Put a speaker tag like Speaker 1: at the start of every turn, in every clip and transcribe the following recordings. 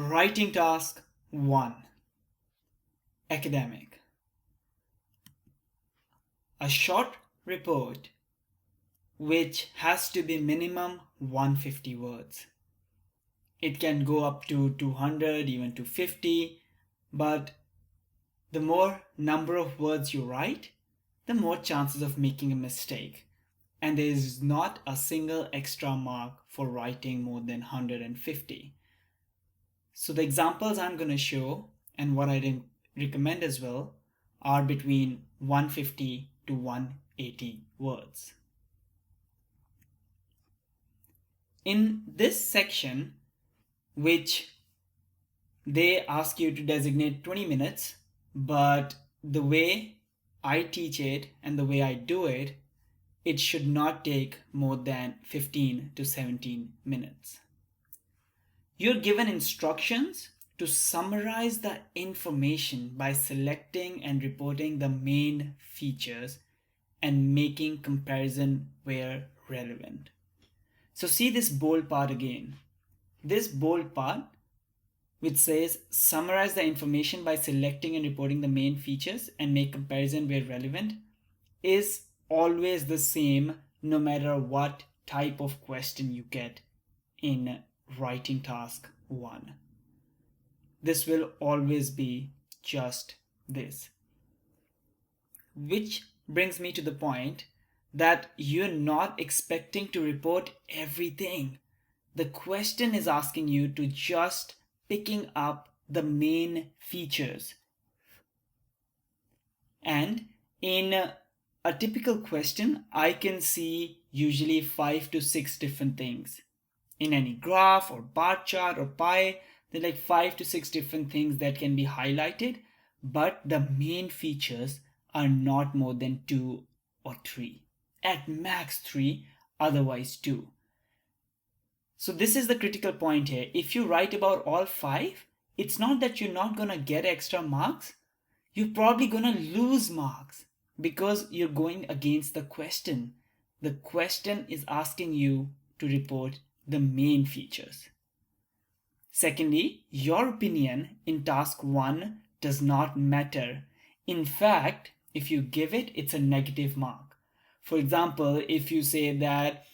Speaker 1: Writing task 1. Academic. A short report which has to be minimum 150 words. It can go up to 200, even to 50, but the more number of words you write, the more chances of making a mistake. And there is not a single extra mark for writing more than 150. So the examples I'm going to show and what I recommend as well are between 150 to 180 words. In this section, which they ask you to designate 20 minutes, but the way I teach it and the way I do it, it should not take more than 15 to 17 minutes. You're given instructions to summarize the information by selecting and reporting the main features and making comparison where relevant. So see this bold part again. This bold part which says summarize the information by selecting and reporting the main features and make comparison where relevant is always the same no matter what type of question you get in writing task 1. This will always be just this. Which brings me to the point that you're not expecting to report everything. The question is asking you to just picking up the main features. And in a typical question, I can see usually 5 to 6 different things. In any graph or bar chart or pie, there are like 5 to 6 different things that can be highlighted, but the main features are not more than 2 or 3. At max 3, otherwise 2. So this is the critical point here. If you write about all 5, it's not that you're not going to get extra marks. You're probably going to lose marks because you're going against the question. The question is asking you to report the main features. Secondly, your opinion in task 1 does not matter. In fact, if you give it, it's a negative mark. For example, if you say that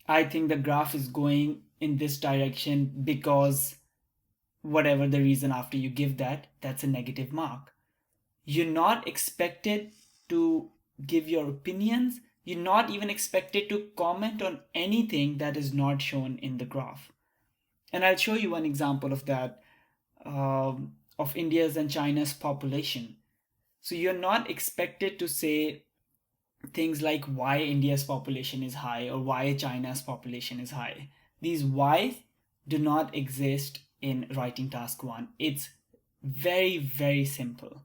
Speaker 1: I think the graph is going in this direction because whatever the reason after you give that, that's a negative mark. You're not expected to give your opinions. You're not even expected to comment on anything that is not shown in the graph. And I'll show you one example of that, of India's and China's population. So you're not expected to say things like why India's population is high or why China's population is high. These whys do not exist in writing task 1. It's very, very simple.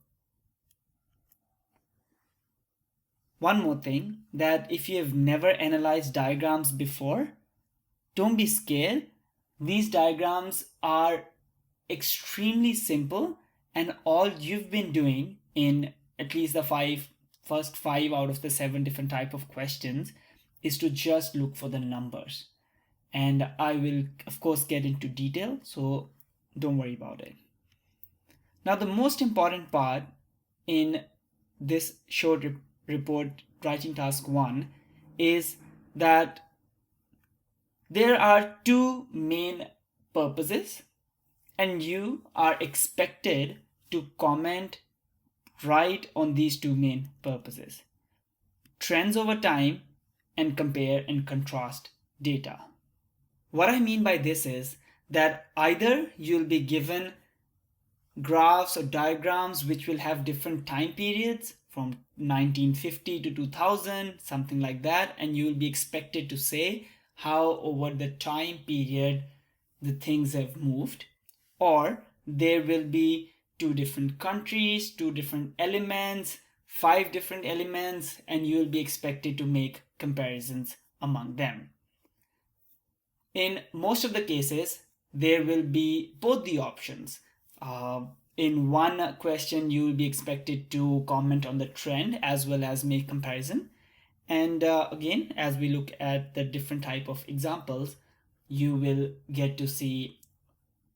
Speaker 1: One more thing, that if you have never analyzed diagrams before, don't be scared. These diagrams are extremely simple, and all you've been doing in at least the first 5 out of the 7 different type of questions is to just look for the numbers. And I will of course get into detail, so don't worry about it. Now the most important part in this short report writing task 1 is that there are 2 main purposes and you are expected to comment right on these 2 main purposes: trends over time and compare and contrast data. What I mean by this is that either you'll be given graphs or diagrams which will have different time periods from 1950 to 2000, something like that, and you will be expected to say how over the time period the things have moved, or there will be 2 different countries, 2 different elements, 5 different elements, and you will be expected to make comparisons among them. In most of the cases, there will be both the options. In one question, you will be expected to comment on the trend as well as make comparison. And again, as we look at the different type of examples, you will get to see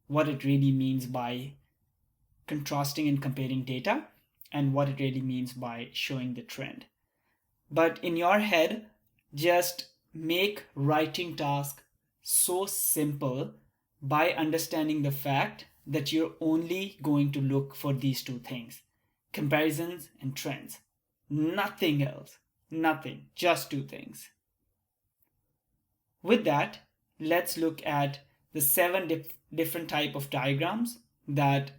Speaker 1: what it really means by contrasting and comparing data and what it really means by showing the trend. But in your head, just make writing task so simple by understanding the fact that you're only going to look for these two things: comparisons and trends. Nothing else. Nothing. Just two things. With that, let's look at the seven different type of diagrams that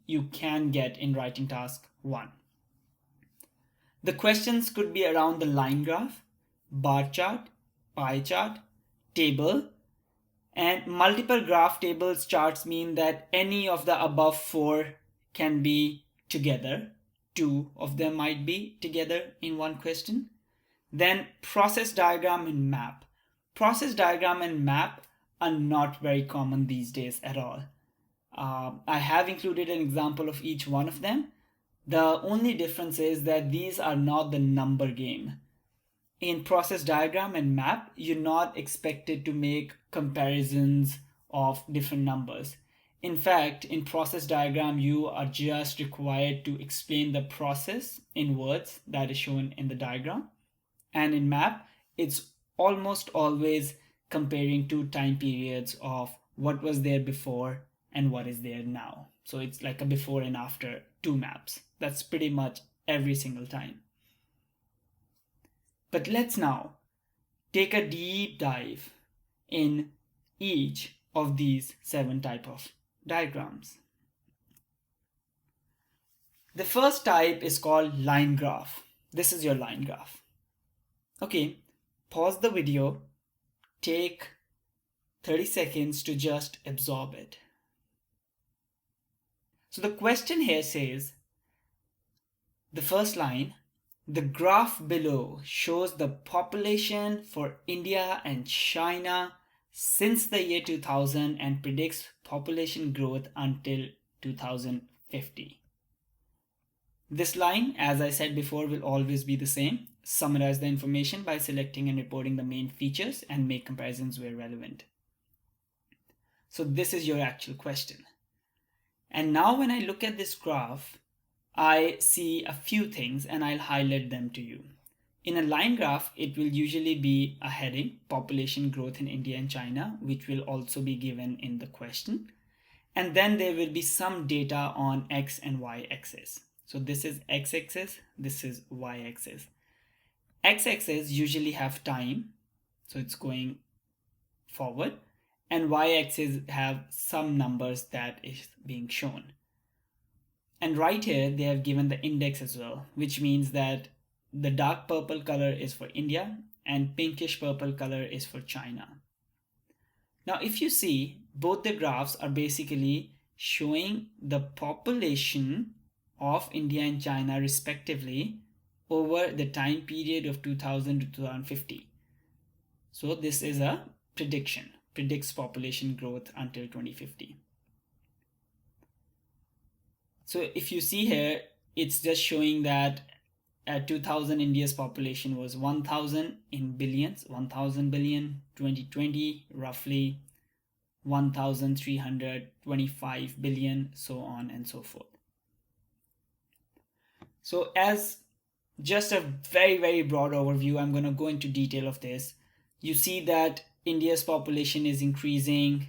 Speaker 1: you can get in writing task 1. The questions could be around the line graph, bar chart, pie chart, table, and multiple graph tables charts mean that any of the above 4 can be together. 2 of them might be together in one question. Then process diagram and map. Process diagram and map are not very common these days at all. I have included an example of each one of them. The only difference is that these are not the number game. In process diagram and map, you're not expected to make comparisons of different numbers. In fact, in process diagram, you are just required to explain the process in words that is shown in the diagram. And in map, it's almost always comparing two time periods of what was there before and what is there now. So it's like a before and after two maps. That's pretty much every single time. But let's now take a deep dive in each of these 7 type of diagrams. The first type is called line graph. This is your line graph. Okay, pause the video, take 30 seconds to just absorb it. So the question here says, the first line, the graph below shows the population for India and China since the year 2000 and predicts population growth until 2050. This line, as I said before, will always be the same. Summarize the information by selecting and reporting the main features and make comparisons where relevant. So this is your actual question. And now when I look at this graph, I see a few things and I'll highlight them to you. In a line graph, it will usually be a heading, population growth in India and China, which will also be given in the question. And then there will be some data on X and Y axis. So this is X axis, this is Y axis. X axis usually have time, so it's going forward, and Y axis have some numbers that is being shown. And right here, they have given the index as well, which means that the dark purple color is for India and pinkish purple color is for China. Now, if you see, both the graphs are basically showing the population of India and China respectively over the time period of 2000 to 2050. So this is a prediction, predicts population growth until 2050. So if you see here, it's just showing that at 2000 India's population was 1000 in billions, 1000 billion, 2020 roughly 1325 billion, so on and so forth. So as just a very, very broad overview, I'm going to go into detail of this. You see that India's population is increasing.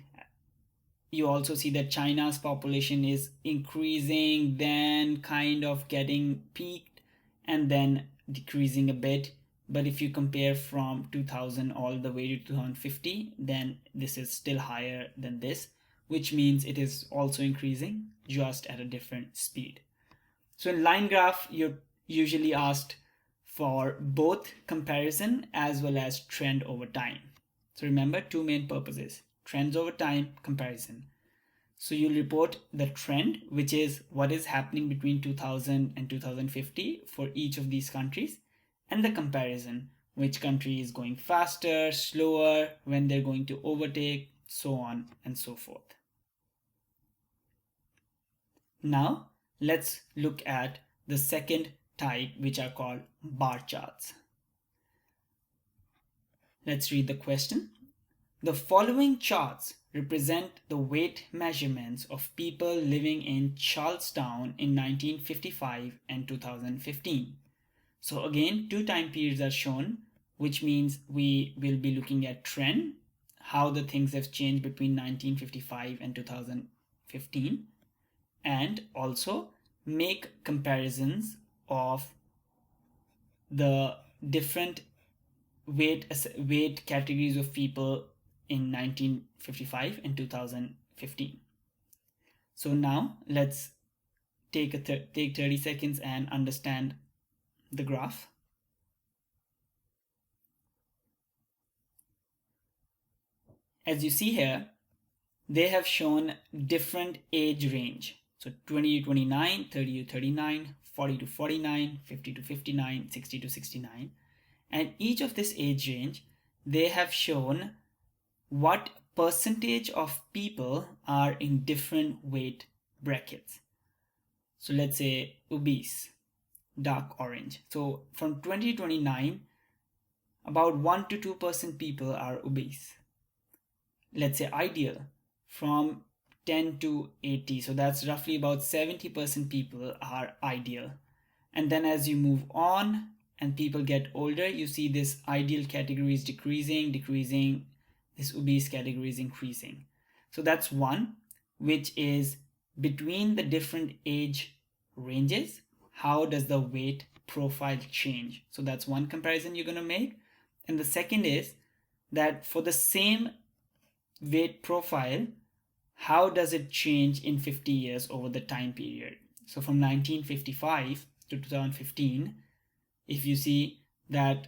Speaker 1: You also see that China's population is increasing, then kind of getting peaked and then decreasing a bit. But if you compare from 2000 all the way to 2050, then this is still higher than this, which means it is also increasing, just at a different speed. So in line graph, you're usually asked for both comparison as well as trend over time. So remember, two main purposes: trends over time, comparison. So you'll report the trend, which is what is happening between 2000 and 2050 for each of these countries, and the comparison, which country is going faster, slower, when they're going to overtake, so on and so forth. Now let's look at the second type, which are called bar charts. Let's read the question. The following charts represent the weight measurements of people living in Charlestown in 1955 and 2015. So again, two time periods are shown, which means we will be looking at trend, how the things have changed between 1955 and 2015, and also make comparisons of the different weight categories of people in 1955 and 2015. So now let's take 30 seconds and understand the graph. As you see here, they have shown different age range. So 20 to 29, 30 to 39, 40 to 49, 50 to 59, 60 to 69. And each of this age range, they have shown what percentage of people are in different weight brackets. So let's say obese, dark orange. So from 2029, about 1 to 2% people are obese. Let's say ideal, from 10 to 80. So that's roughly about 70% people are ideal. And then as you move on and people get older, you see this ideal category is decreasing, this obese category is increasing. So that's one, which is between the different age ranges, how does the weight profile change? So that's one comparison you're going to make. And the second is that for the same weight profile, how does it change in 50 years over the time period? So from 1955 to 2015, if you see that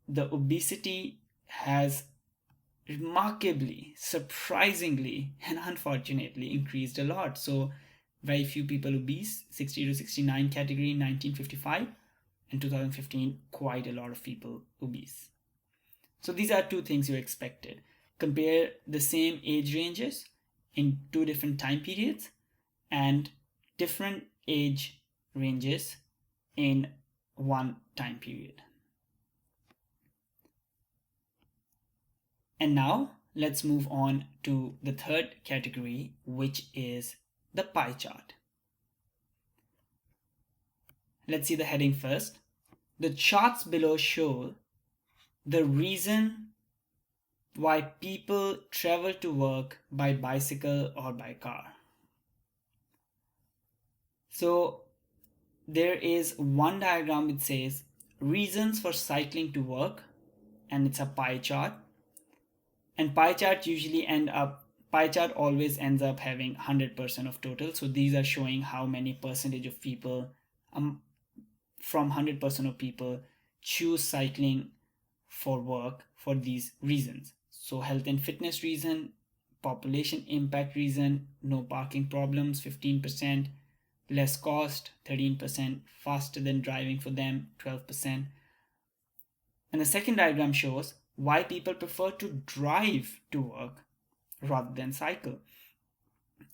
Speaker 1: the obesity has remarkably, surprisingly, and unfortunately increased a lot. So very few people obese, 60 to 69 category in 1955, and 2015 quite a lot of people obese. So these are two things you expected. Compare the same age ranges in two different time periods and different age ranges in one time period. And now let's move on to the third category, which is the pie chart. Let's see the heading first. The charts below show the reason why people travel to work by bicycle or by car. So there is one diagram which says reasons for cycling to work, and it's a pie chart. And pie chart always ends up having 100% of total. So these are showing how many percentage of people from 100% of people choose cycling for work for these reasons. So health and fitness reason, population impact reason, no parking problems 15%, less cost 13%, faster than driving for them 12%. And the second diagram shows why people prefer to drive to work rather than cycle.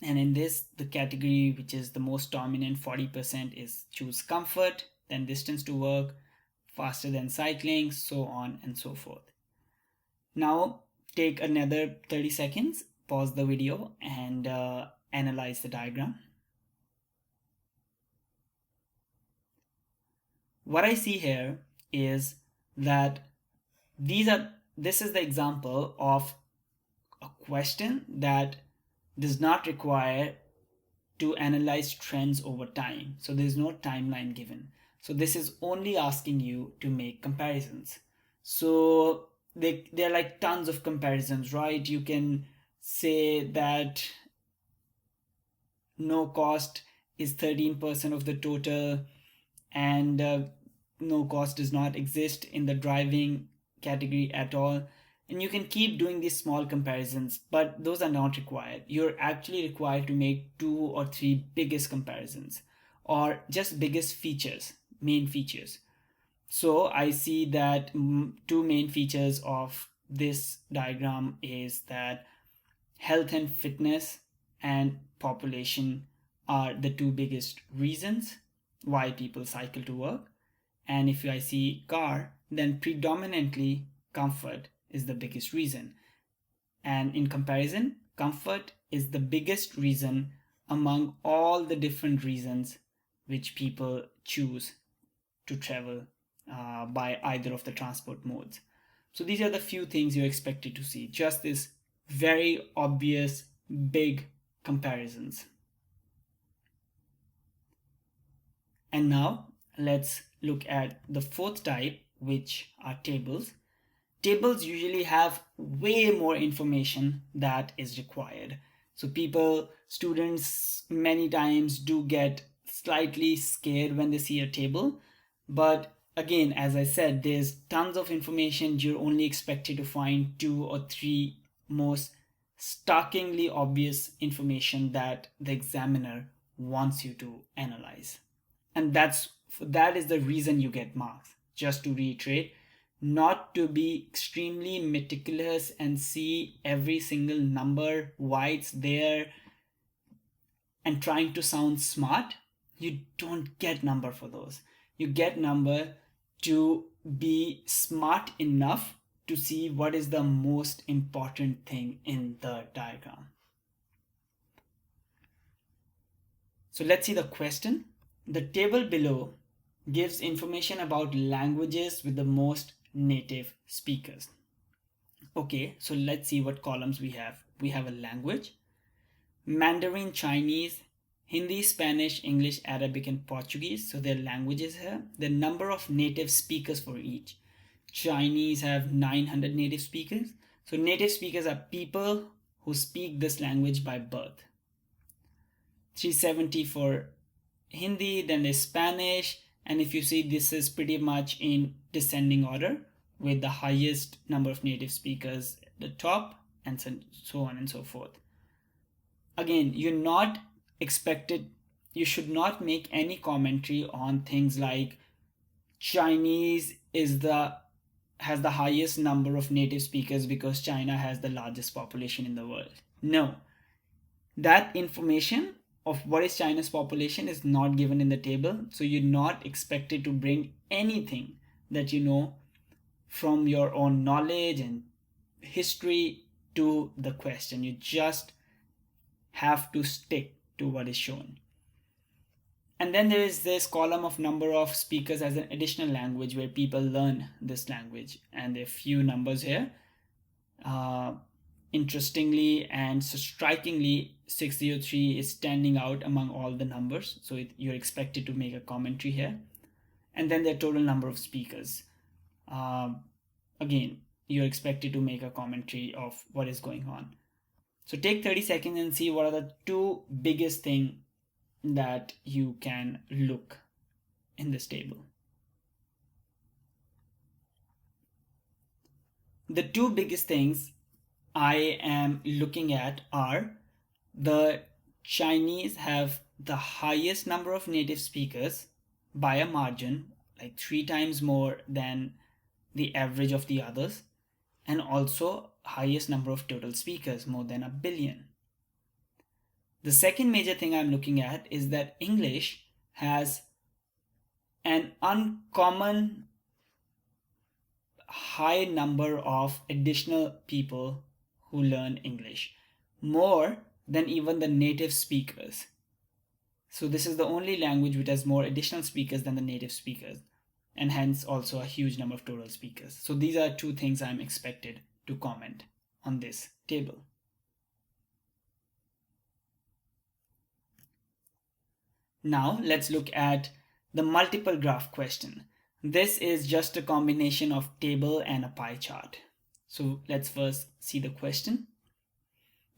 Speaker 1: And in this, the category which is the most dominant, 40%, is choose comfort, then distance to work, faster than cycling, so on and so forth. Now take another 30 seconds, pause the video and analyze the diagram. What I see here is that this is the example of a question that does not require to analyze trends over time. So there's no timeline given. So this is only asking you to make comparisons. So there are like tons of comparisons, right? You can say that no cost is 13% of the total, and no cost does not exist in the driving category at all. And you can keep doing these small comparisons, but those are not required. You're actually required to make 2 or 3 biggest comparisons, or just biggest features, main features. So I see that 2 main features of this diagram is that health and fitness and population are the 2 biggest reasons why people cycle to work. And if I see car, then predominantly comfort is the biggest reason. And in comparison, comfort is the biggest reason among all the different reasons which people choose to travel by either of the transport modes. So these are the few things you're expected to see, just this very obvious big comparisons. And now let's look at the fourth type, which are tables. Tables usually have way more information that is required. So students many times do get slightly scared when they see a table. But again, as I said, there's tons of information. You're only expected to find 2 or 3 most starkingly obvious information that the examiner wants you to analyze. And that is the reason you get marks. Just to reiterate, not to be extremely meticulous and see every single number, why it's there, and trying to sound smart. You don't get number for those. You get number to be smart enough to see what is the most important thing in the diagram. So let's see the question. The table below gives information about languages with the most native speakers. Okay, so let's see what columns we have. We have a language, Mandarin, Chinese, Hindi, Spanish, English, Arabic, and Portuguese. So their languages here. The number of native speakers for each. Chinese have 900 native speakers. So native speakers are people who speak this language by birth. 370 for Hindi, then there's Spanish, and if you see, this is pretty much in descending order with the highest number of native speakers at the top, and so on and so forth. Again, you're not expected, you should not make any commentary on things like Chinese has the highest number of native speakers because China has the largest population in the world. No, that information of what is China's population is not given in the table. So you're not expected to bring anything that you know from your own knowledge and history to the question. You just have to stick to what is shown. And then there is this column of number of speakers as an additional language where people learn this language. And there are few numbers here. Interestingly and strikingly, 603 is standing out among all the numbers. So you're expected to make a commentary here. And then the total number of speakers. Again, you're expected to make a commentary of what is going on. So take 30 seconds and see what are the 2 biggest things that you can look in this table. The 2 biggest things I am looking at are the Chinese have the highest number of native speakers by a margin, like 3 times more than the average of the others, and also highest number of total speakers, more than 1 billion. The second major thing I'm looking at is that English has an uncommon high number of additional people who learn English, more than even the native speakers. So this is the only language which has more additional speakers than the native speakers, and hence also a huge number of total speakers. So these are 2 things I'm expected to comment on this table. Now let's look at the multiple graph question. This is just a combination of table and a pie chart. So let's first see the question.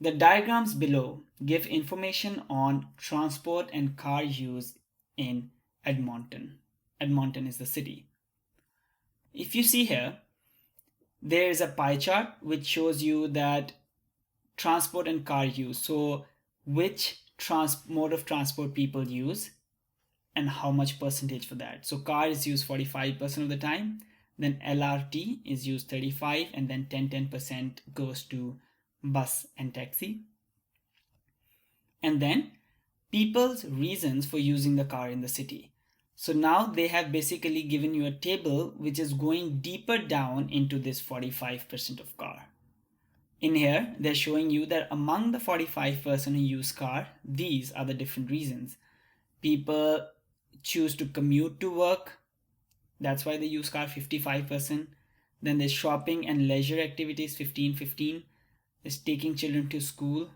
Speaker 1: The diagrams below give information on transport and car use in Edmonton. Edmonton is the city. If you see here, there is a pie chart which shows you that transport and car use. So which mode of transport people use and how much percentage for that. So car is used 45% of the time, then LRT is used 35%, and then 10% goes to bus and taxi. And then people's reasons for using the car in the city. So now they have basically given you a table which is going deeper down into this 45% of car. in here, they're showing you that among the 45% who use car, these are the different reasons. People choose to commute to work. That's why they use car, 55%. Then there's shopping and leisure activities, 15. There's taking children to school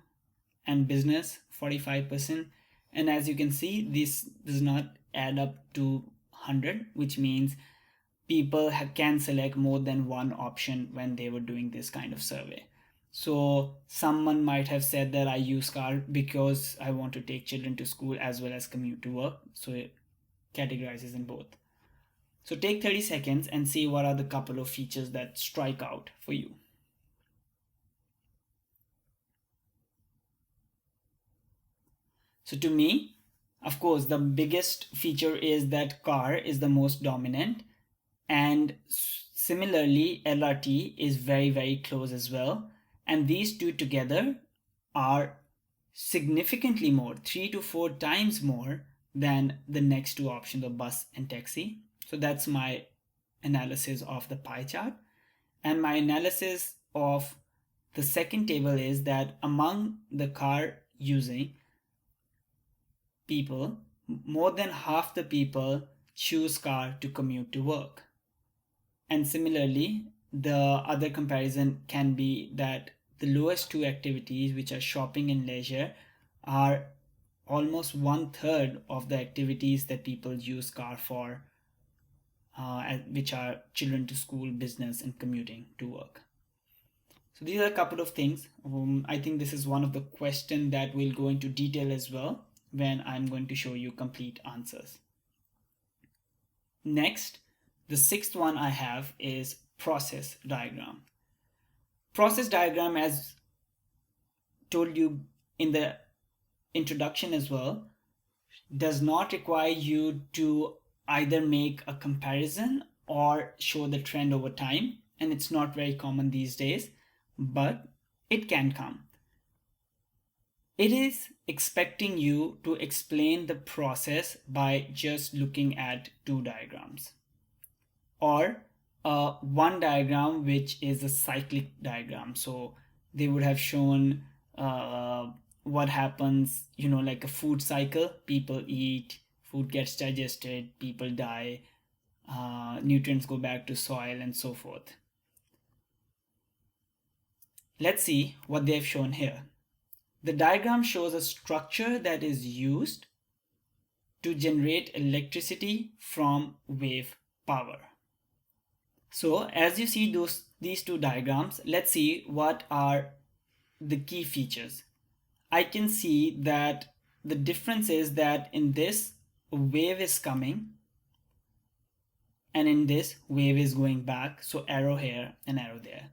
Speaker 1: and business, 45%. And as you can see, this does not add up to 100, which means people can select more than one option when they were doing this kind of survey. So someone might have said that I use car because I want to take children to school as well as commute to work. So it categorizes in both. So take 30 seconds and see what are the couple of features that strike out for you. So to me, of course, the biggest feature is that car is the most dominant, and similarly LRT is very close as well, and these two together are significantly more, 3 to 4 times more than the next two options of bus and taxi. So that's my analysis of the pie chart. And my analysis of the second table is that among the car using people, more than half the people choose car to commute to work. And similarly, the other comparison can be that the lowest two activities, which are shopping and leisure, are almost 1/3 of the activities that people use car for, which are children to school, business, and commuting to work. So these are a couple of things. I think this is one of the questions that we'll go into detail as well when I'm going to show you complete answers. Next, the sixth one I have is process diagram. Process diagram, as told you in the introduction as well, does not require you to either make a comparison or show the trend over time, and it's not very common these days, but it can come. It is expecting you to explain the process by just looking at two diagrams, or one diagram which is a cyclic diagram. So they would have shown what happens, like a food cycle. People eat, food gets digested, people die, nutrients go back to soil, and so forth. Let's see what they've shown here. The diagram shows a structure that is used to generate electricity from wave power. So as you see these two diagrams, let's see what are the key features. I can see that the difference is that in this, a wave is coming, and in this, wave is going back. So arrow here and arrow there.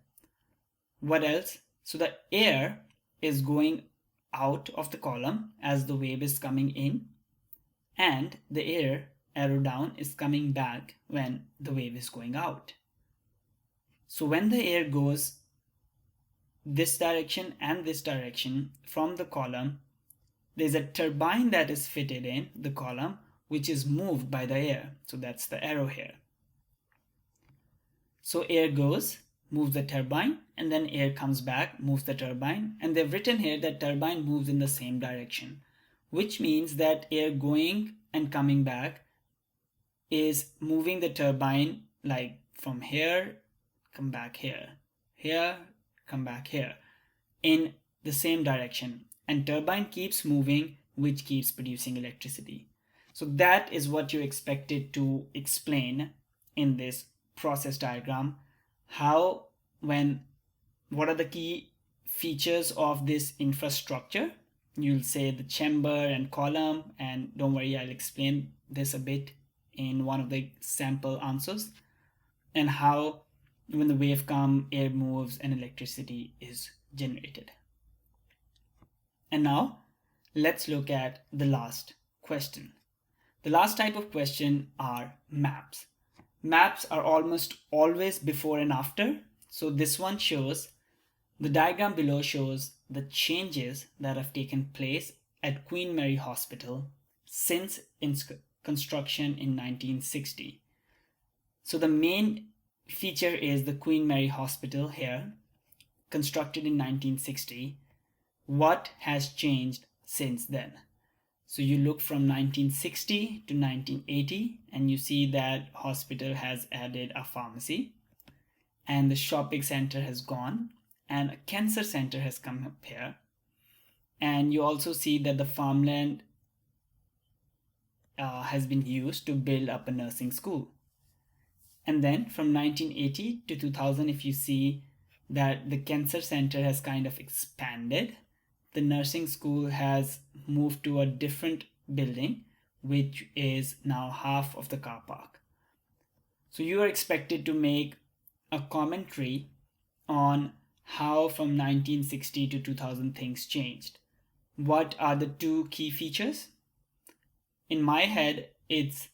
Speaker 1: What else? So the air is going out of the column as the wave is coming in, and the air, arrow down, is coming back when the wave is going out. So when the air goes this direction and this direction from the column, there's a turbine that is fitted in the column which is moved by the air. So that's the arrow here. So air goes, moves the turbine, and then air comes back, moves the turbine, and they've written here that turbine moves in the same direction, which means that air going and coming back is moving the turbine like from here, come back here, here, come back here, in the same direction, and turbine keeps moving, which keeps producing electricity. So that is what you expected to explain in this process diagram. What are the key features of this infrastructure? You'll say the chamber and column, and don't worry, I'll explain this a bit in one of the sample answers, and how when the wave comes, air moves and electricity is generated. And now let's look at the last question. The last type of question are maps. Maps are almost always before and after. So this one shows, the diagram below shows the changes that have taken place at Queen Mary Hospital since its construction in 1960. So the main feature is the Queen Mary Hospital here. constructed in 1960, what has changed since then? So you look from 1960 to 1980 and you see that hospital has added a pharmacy and the shopping center has gone and a cancer center has come up here. And you also see that the farmland has been used to build up a nursing school. And then from 1980 to 2000, if you see that the cancer center has kind of expanded, the nursing school has moved to a different building, which is now half of the car park. So you are expected to make a commentary on how from 1960 to 2000 things changed. What are the two key features? In my head, it's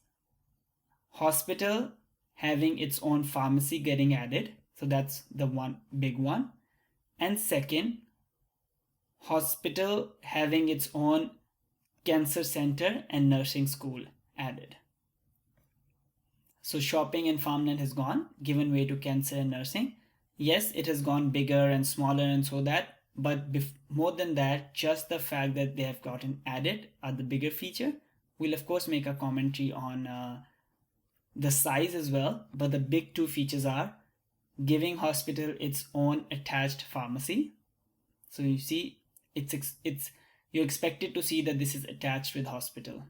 Speaker 1: hospital having its own pharmacy getting added. So that's the one big one. And second, hospital having its own cancer center and nursing school added. So shopping and farmland has gone, given way to cancer and nursing. Yes, it has gone bigger and smaller and so that, but more than that, just the fact that they have gotten added are the bigger feature. We'll of course make a commentary on the size as well, but the big two features are giving hospital its own attached pharmacy. So you see, you're expected to see that this is attached with hospital,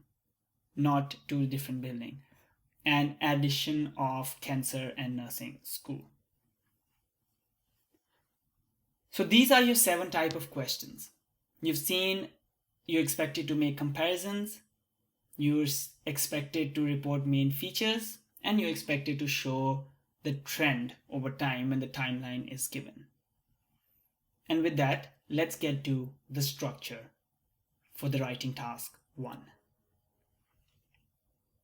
Speaker 1: not to a different building, and addition of cancer and nursing school. So these are your 7 type of questions. You've seen you're expected to make comparisons, you're expected to report main features, and you're expected to show the trend over time when the timeline is given. And with that, let's get to the structure for the writing task 1.